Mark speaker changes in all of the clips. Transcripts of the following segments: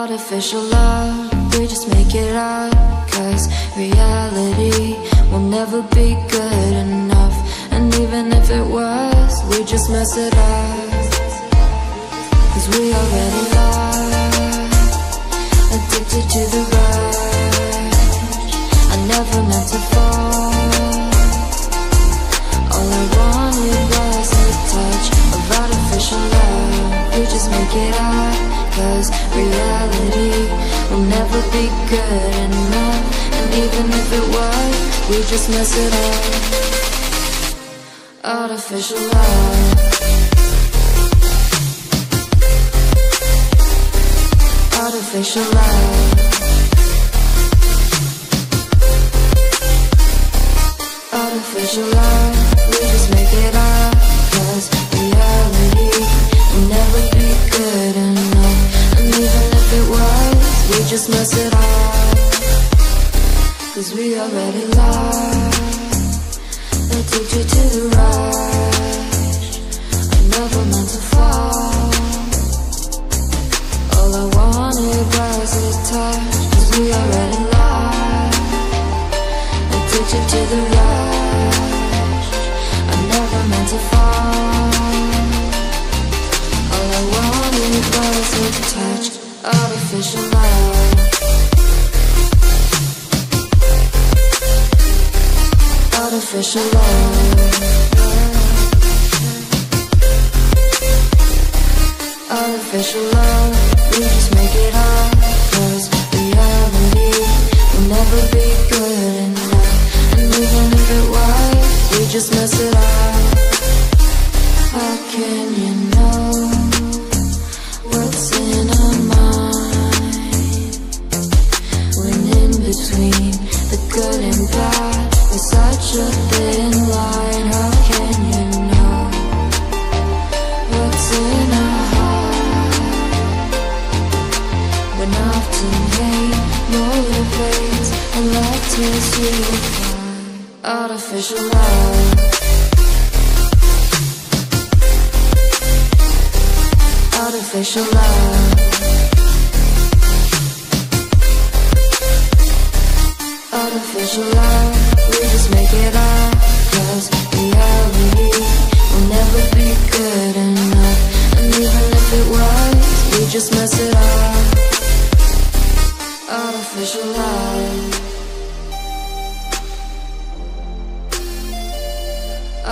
Speaker 1: Artificial love, we just make it up, 'cause reality will never be good enough. And even if it was, we just mess it up, 'cause we already lost, addicted to the rush. I never meant to fall. All I wanted was a touch of artificial love. We just make it up, 'cause reality will never be good enough. And even if it was, we just mess it up. Artificial love. Artificial love. Artificial love. We just make it up, 'cause reality will never be good enough. And even if it was, we just mess it up, 'cause we already lost, addicted to the rush. I never meant to fall. All I wanted was a touch, 'cause we already lost, addicted to the rush. I never meant to fall. All I wanted was a touch. Artificial love. Artificial love. Artificial love. We just make it up, 'cause reality will never be good enough. And even if it was, we just mess it up. How can you know what's in our mind, when in between the good and bad there's such a thin line? How can you know what's in our heart, when often hate motivates and love tears you apart? Artificial love. Artificial love. Artificial love. We just make it up, 'cause reality will never be good enough. And even if it was, we just mess it up. Artificial love.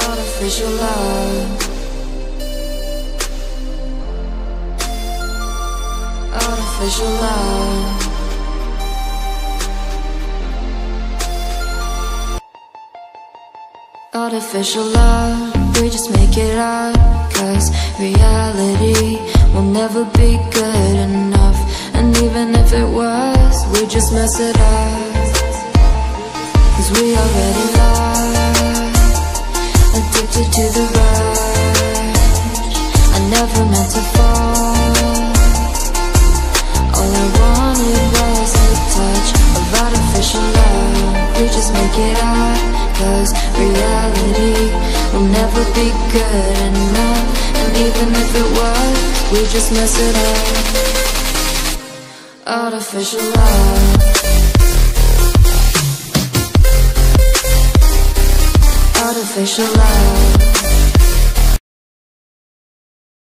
Speaker 1: Artificial love. Artificial love. Artificial love, we just make it up, 'cause reality will never be good enough. And even if it was, we just mess it up, 'cause we already lost, addicted to the rush. I never meant to fall. All I wanted was a touch of artificial love. We just make it up, 'cause reality will never be good enough. And even if it was, we just mess it up. Artificial love. Artificial love.